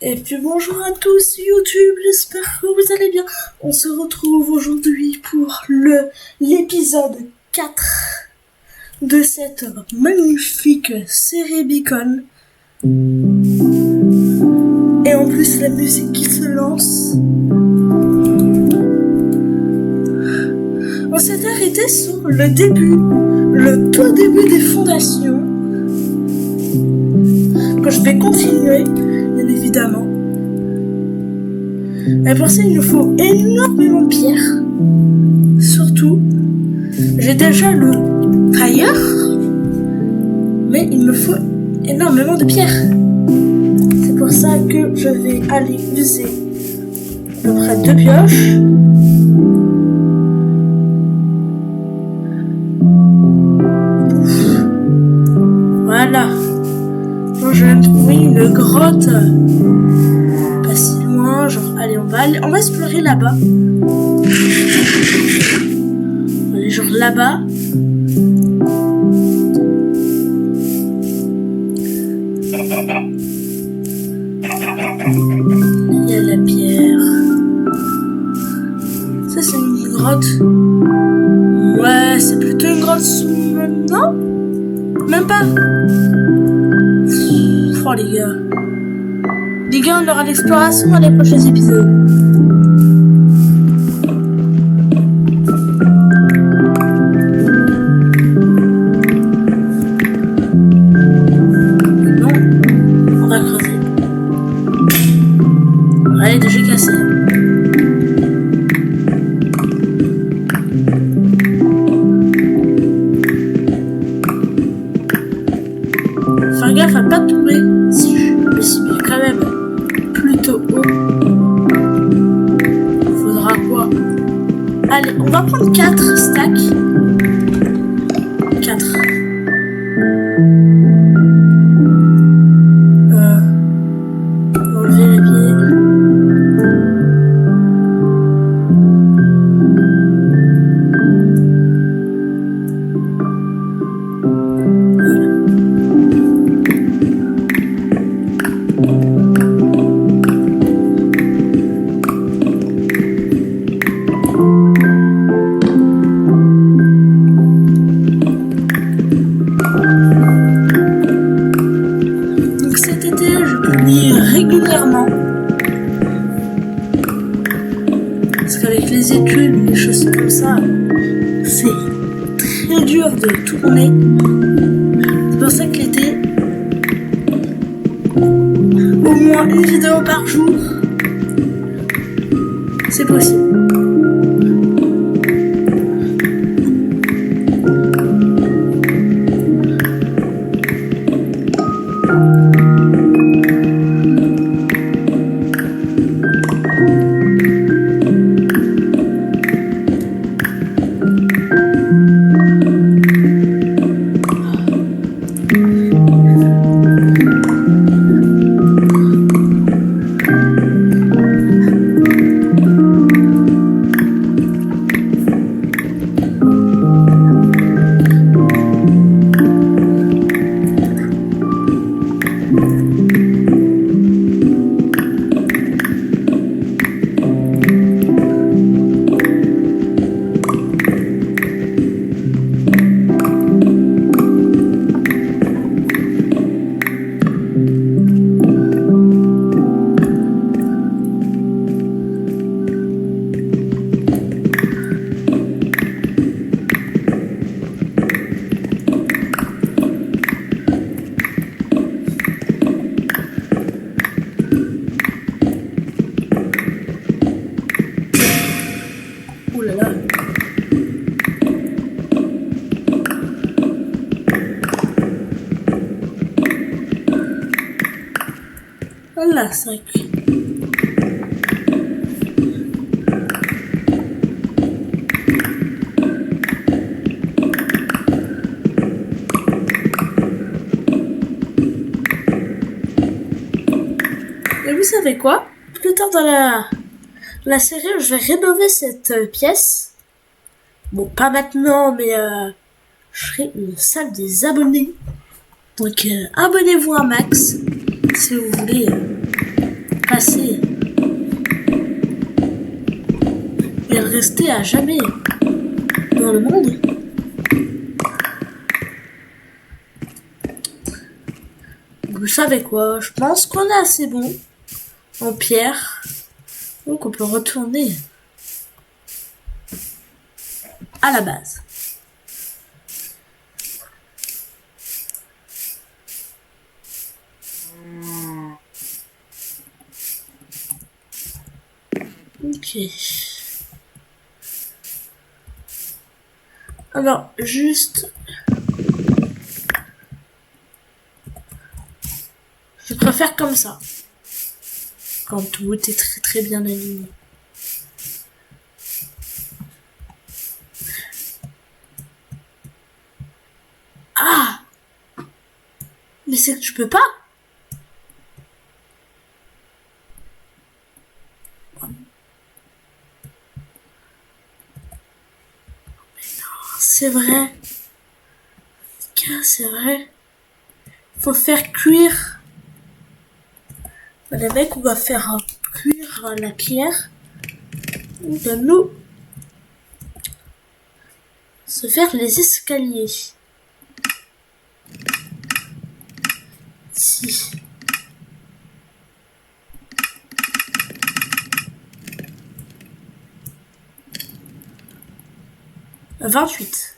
Et puis bonjour à tous YouTube, j'espère que vous allez bien. On se retrouve aujourd'hui pour l'épisode 4 de cette magnifique série Beacon. Et en plus la musique qui se lance. On s'est arrêté sur le tout début des fondations. Que je vais continuer, bien évidemment. Et pour ça, il nous faut énormément de pierres. Surtout, j'ai déjà le tailleur, mais il me faut énormément de pierres. C'est pour ça que je vais aller user à peu près 2 pioches. Voilà. Je vais me trouver une grotte pas si loin, genre allez on va explorer là-bas. On va aller genre là-bas. Il y a la pierre. Ça c'est une grotte. Ouais, c'est plutôt une grotte sous... Non, même pas. Oh les gars, on aura l'exploration dans les prochains épisodes. Non, on va creuser. Allez, déjà cassé. Faire gaffe à pas tomber. Si je me suis mis quand même plutôt haut. Il faudra quoi? Allez, on va prendre 4 stacks. 4. Enlever les pieds. Régulièrement, parce qu'avec les études, les choses comme ça, c'est très dur de tourner. C'est pour ça que l'été, au moins une vidéo par jour, c'est possible. Voilà, c'est vrai que... Et vous savez quoi? Plus tard dans la série, je vais rénover cette pièce. Bon, pas maintenant, mais je ferai une salle des abonnés. Donc abonnez-vous à Max si vous voulez passer. Et elle restait à jamais dans le monde. Vous savez quoi? Je pense qu'on est assez bon en pierre. Donc on peut retourner à la base. Ok. Alors, juste... Je préfère comme ça. Quand tout est très très bien aligné. Ah! Mais c'est que je peux pas. C'est vrai. C'est vrai. Faut faire cuire. Les mecs, on va faire cuire la pierre. De nous. Se faire les escaliers. Ici. « 28.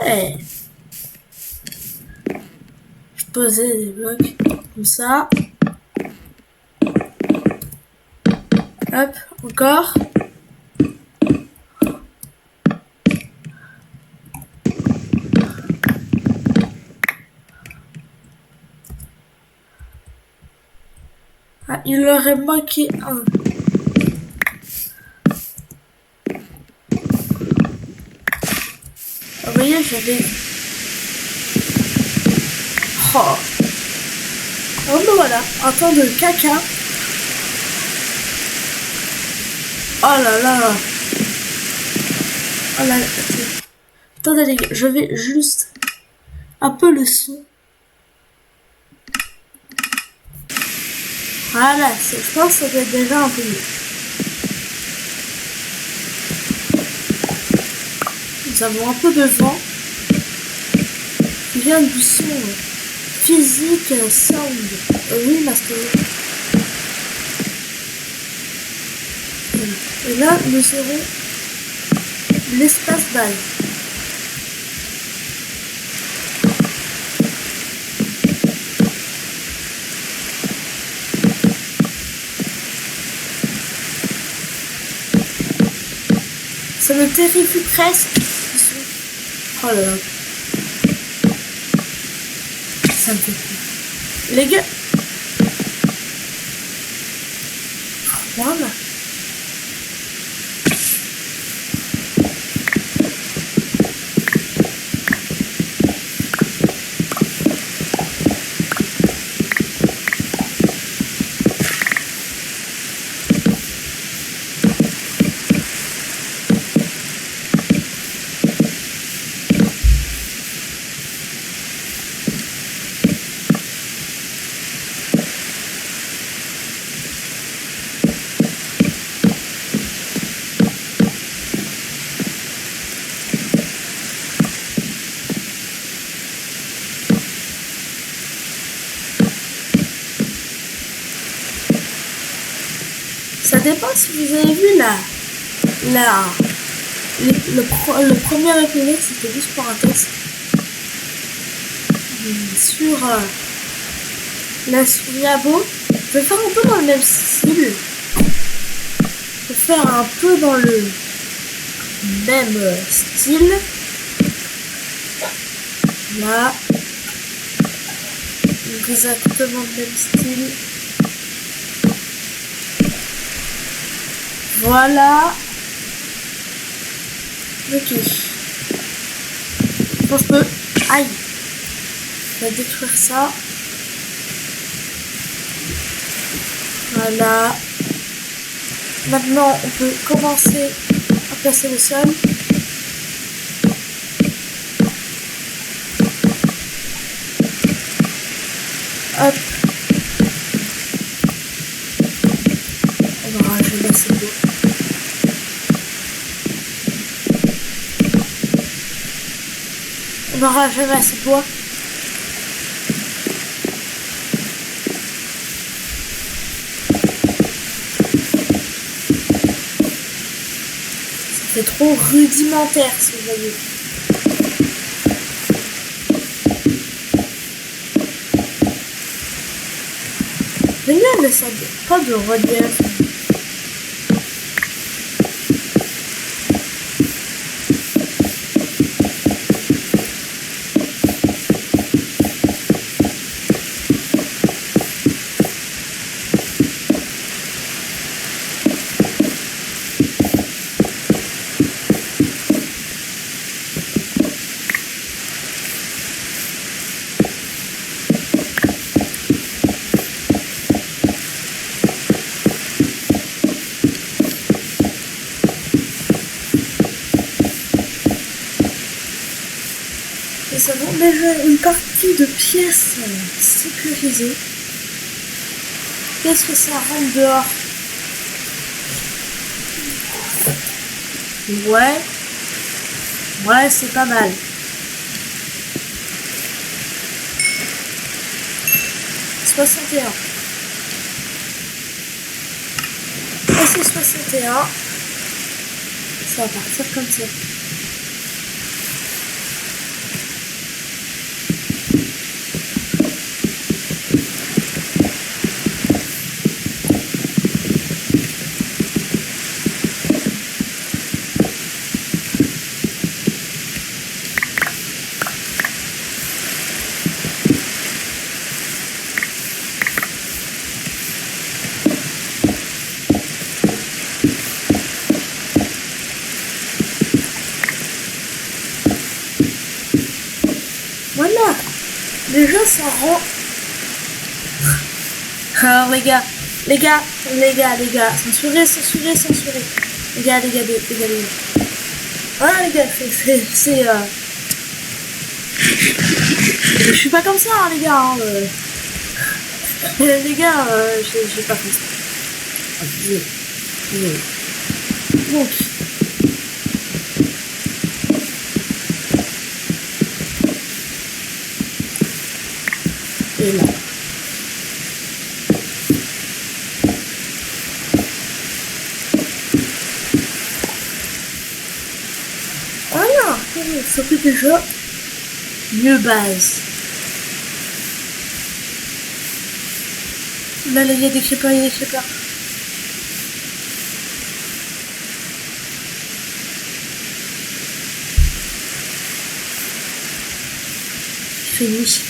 Ouais. Je posais des blocs comme ça. Hop, encore. Ah, il aurait manqué un. Vous voyez, j'avais... Oh. Oh ben voilà, un temps de caca. Oh là là. Oh là là. Attendez les gars, je vais juste un peu le son. Voilà, je pense que ça doit être déjà un peu mieux. Nous avons un peu de vent qui vient du son physique sound. Oui, master. Et là, nous aurons l'espace base. Ça me terrifie presque. Oh là là. Ça me fait peur. Les gars. Voilà. Ça dépend si vous avez vu le premier épisode, c'était juste pour un test. Sur sur Yabo, je vais faire un peu dans le même style. Je vais faire un peu dans le même style. Là. Exactement le même style. Voilà. Ok. Bon, je peux... Aïe. Je vais détruire ça. Voilà. Maintenant, on peut commencer à placer le sol. Hop. On va ranger assez de bois. On aura jamais assez de bois. C'est trop rudimentaire, si vous voyez. Génial, mais ça n'a pas de relief. Nous avons déjà une partie de pièces sécurisées. Qu'est-ce que ça rentre dehors? Ouais, c'est pas mal. « 61. Et c'est 61. Ça va partir comme ça. Voilà. Déjà ça rend... Alors les gars, censurez. Les gars. Voilà les gars, c'est je suis pas comme ça hein, les gars. Hein, les gars, j'ai pas fait ça. Désolé. Donc... Et là. Voilà, ça fait déjà mieux base. Là, il y a des creepers, Il fait nuit.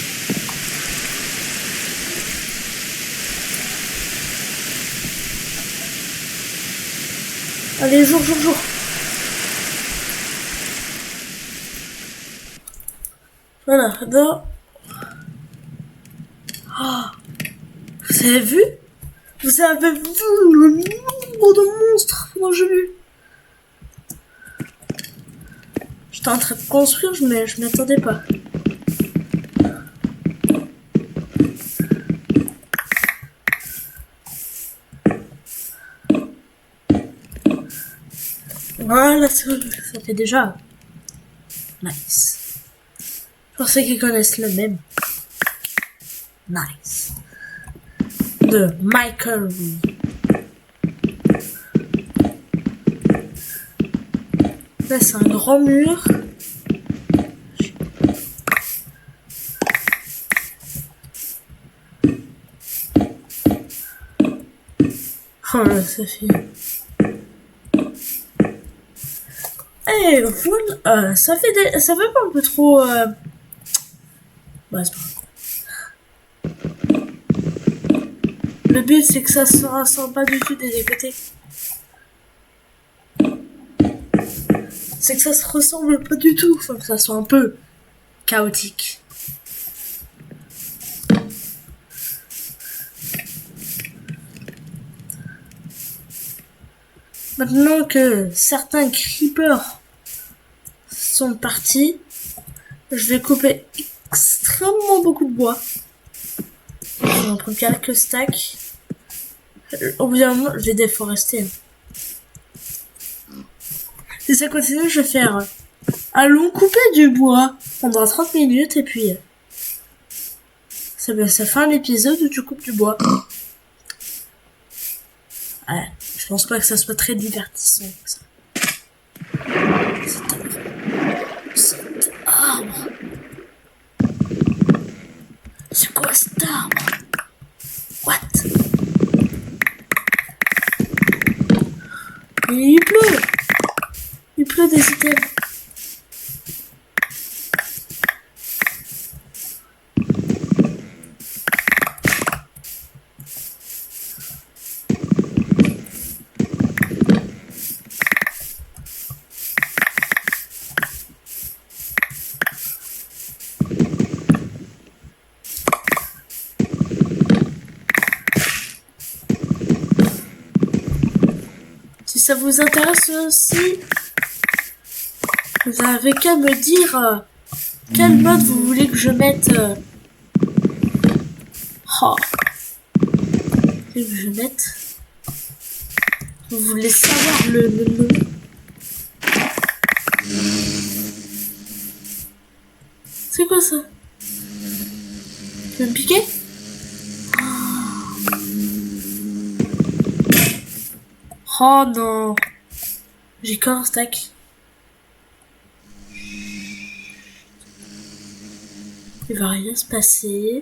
Allez, jour. Voilà, là. Oh, vous avez vu le nombre de monstres que j'ai vu. J'étais en train de construire, mais je m'attendais pas. Voilà, ça fait déjà nice. Pour ceux qui connaissent le même. Nice. De Michael. Là, c'est un grand mur. Oh là, ça fait... Eh, voilà, ça fait pas un peu trop... Ouais, c'est pas grave. Le but, c'est que ça se rassemble pas du tout des deux côtés. C'est que ça se ressemble pas du tout. Faut que ça soit un peu chaotique. Maintenant que certains creepers sont partis, je vais couper extrêmement beaucoup de bois. je vais en prendre quelques stacks. Au bout d'un moment, je vais déforester. Si ça continue, je vais faire allons couper du bois pendant 30 minutes et puis ça fait un épisode où tu coupes du bois. Ouais, je pense pas que ça soit très divertissant. Ça. Cet arbre. C'est quoi cet arbre? What? Et il pleut. Il pleut des items. Si ça vous intéresse aussi, vous avez qu'à me dire quel mode vous voulez que je mette. Oh. Que je mette. Vous voulez savoir le nom. C'est quoi ça? Tu veux me piquer? Oh non. J'ai qu'un stack. Il va rien se passer.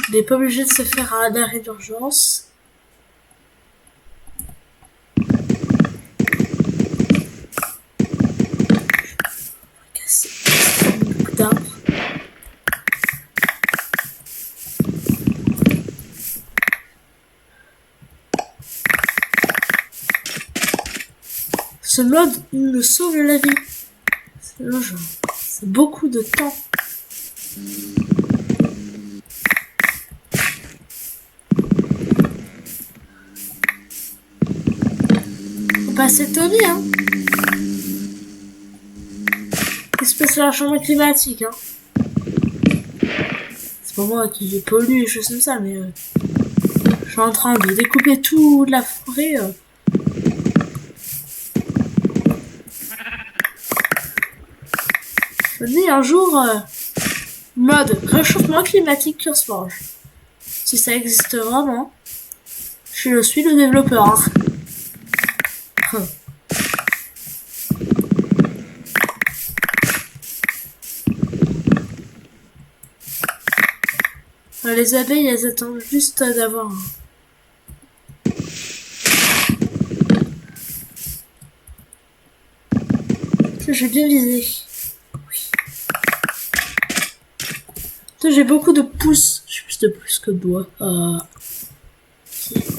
Il n'est pas obligé de se faire un arrêt d'urgence. Casser beaucoup d'arbres. Ce mode me sauve la vie. C'est beaucoup de temps. Faut pas s'étonner, hein. Qu'est-ce que c'est la changement climatique, hein. C'est pas moi qui pollue et choses comme ça, mais je suis en train de découper toute la forêt. Je me dis un jour, mode réchauffement climatique CurseForge. Si ça existe vraiment, je suis le développeur. Les abeilles, elles attendent juste d'avoir J'ai bien visé. Oui. J'ai beaucoup de pouces. J'ai plus de pouces que de doigts. Okay.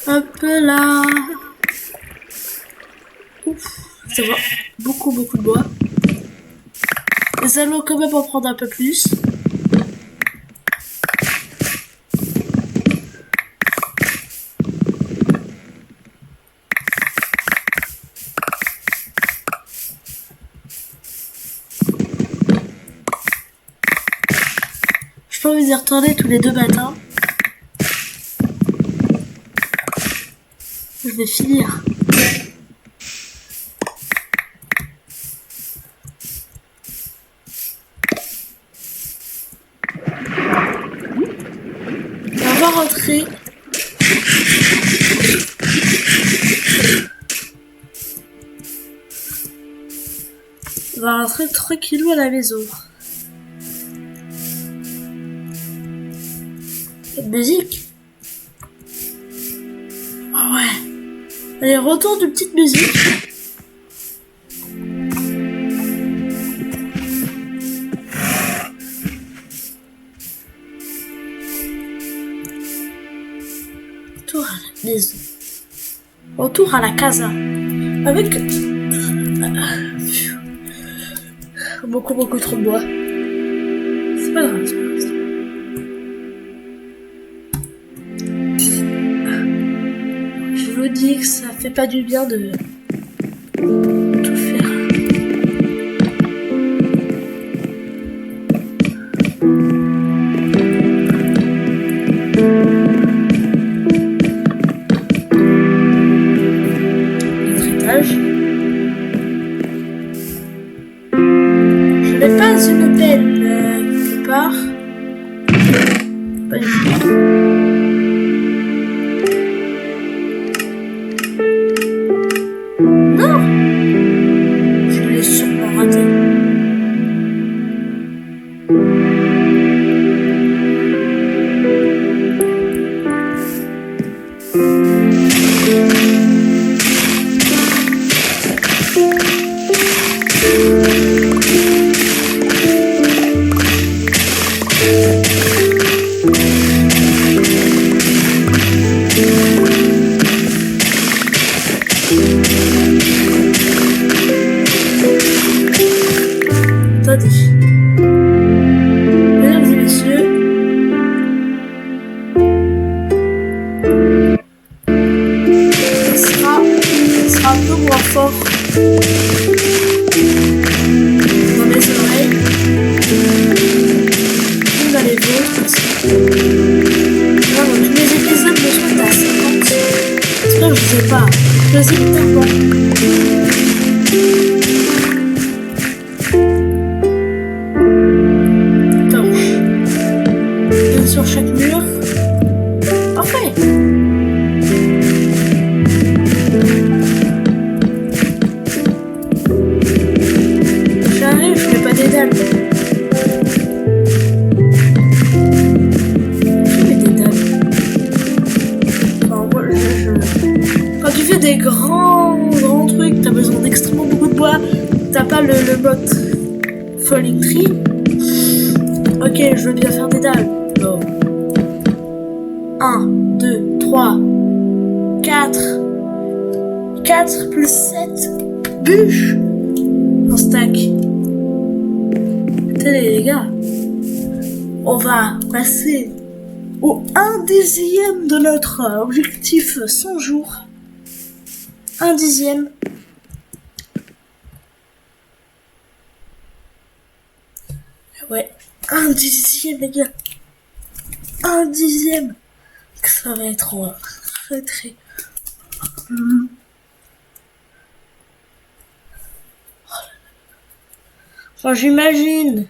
Hop là. Ouf, ça va. Beaucoup de bois. Nous allons quand même en prendre un peu plus. Je peux vous y retourner tous les 2 matins. Je vais finir. rentrer. On va rentrer tranquillou à la maison. Cette musique. Ah ouais. Allez, retour de petite musique. Retour à la maison. Retour à la casa. Avec beaucoup trop de bois. C'est pas grave, c'est pas grave. Je vous dis que ça fait pas du bien de tout faire. Notre étage. Je n'ai pas une pelle quelque part. Pas du tout. Non! Je l'ai sûrement raté. Attendez. Mesdames et messieurs, ça sera un peu moins fort dans mes oreilles que dans les vôtres aussi. Vraiment, tous les épisodes me sont à 50. J'espère que je sais pas. Je les ai tellement. Sur chaque mur. Parfait. J'arrive, je fais pas des dalles. Je fais des dalles. Enfin, moi, quand tu fais des grands trucs, t'as besoin d'extrêmement beaucoup de bois. T'as pas le mode Falling Tree. Ok, je veux bien faire des dalles. 1, 2, 3, 4. 4 plus 7 bûches en stack. Tenez les gars, on va passer au 1/10 de notre objectif 100 jours. 1/10. Ouais, 1/10 les gars. 1/10. Ça va être très Quand j'imagine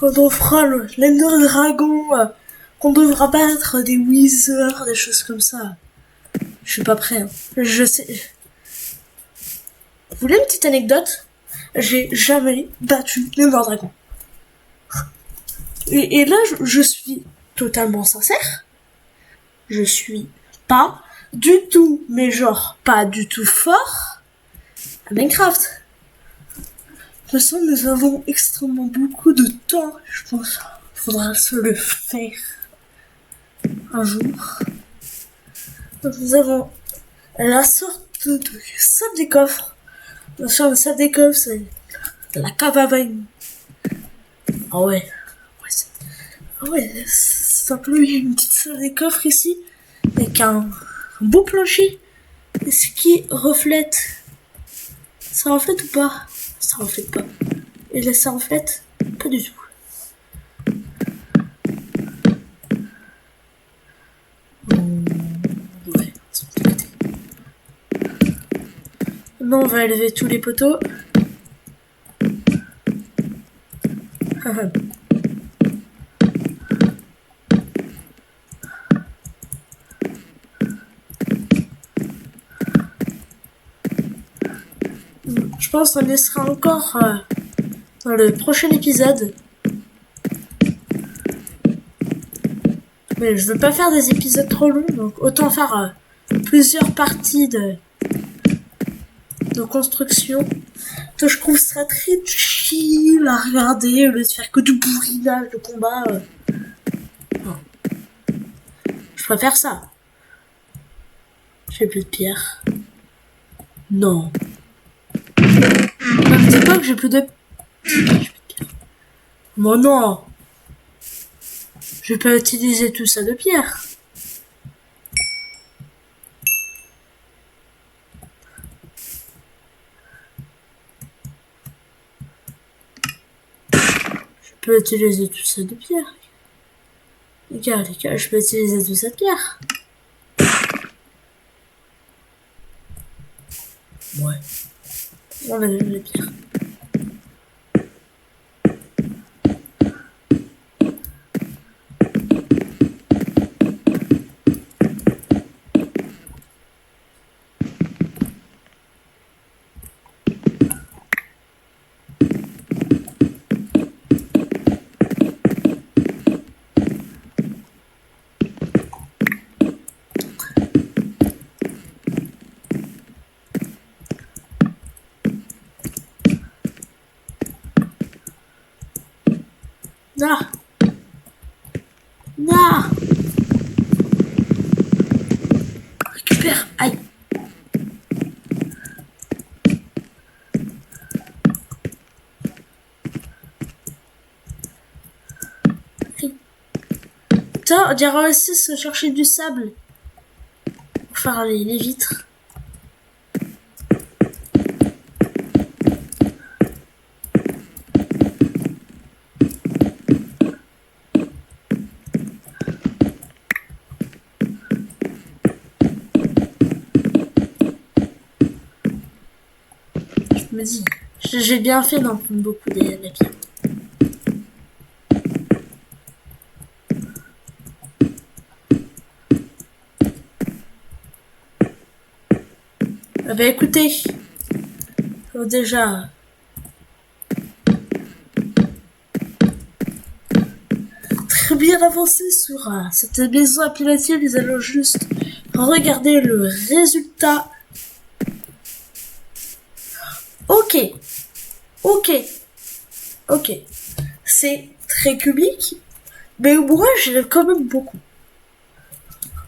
quand on fera l'Ender Dragon, qu'on devra battre des Wizards, des choses comme ça, je suis pas prêt, hein. Je sais. Vous voulez une petite anecdote? J'ai jamais battu l'Ender Dragon. Et là, je suis totalement sincère. Je suis pas du tout, mais genre pas du tout fort à Minecraft. De toute façon, nous avons extrêmement beaucoup de temps. Je pense qu'il faudra se le faire un jour. Donc nous avons la sorte de salle des coffres. Bien sûr, la salle des coffres, c'est la cave à vin. Ah ouais. Ah ouais, c'est simplement une petite salle des coffres ici, avec un beau plancher, ce qui reflète. Ça reflète ou pas? Ça reflète pas. Et là, ça reflète pas du tout. Ouais, c'est bon. Maintenant, on va élever tous les poteaux. Je pense qu'on y sera encore dans le prochain épisode. Mais je veux pas faire des épisodes trop longs, donc autant faire plusieurs parties de construction. Donc je trouve ça très chill à regarder au lieu de faire que du bourrinage de combat. Non. Je préfère ça. J'ai plus de pierre. Non. Ne me dis pas que j'ai plus de pierre. Bon non. Je vais pas utiliser tout ça de pierre. Je peux utiliser tout ça de pierre. Les gars, je peux utiliser tout ça de pierre. Ouais. On a les pierres. Non. Non. Récupère. Aïe. Putain, on dirait aussi se chercher du sable pour faire les vitres. Je me dis, j'ai bien fait d'en prendre beaucoup des pierres. Ah bah écoutez, déjà très bien avancé sur cette maison à piloter. Nous allons juste regarder le résultat. Ok. C'est très cubique, mais moi j'aime quand même beaucoup.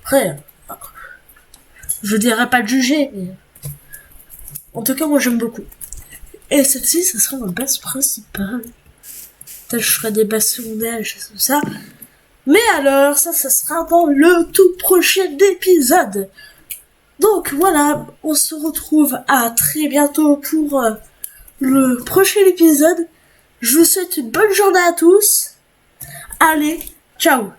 Après, je dirais pas de juger, mais en tout cas moi j'aime beaucoup. Et celle-ci, ça sera ma base principale. Peut-être je ferai des bases secondaires et choses comme ça. Mais alors, ça sera dans le tout prochain épisode. Donc voilà, on se retrouve à très bientôt pour le prochain épisode. Je vous souhaite une bonne journée à tous. Allez, ciao.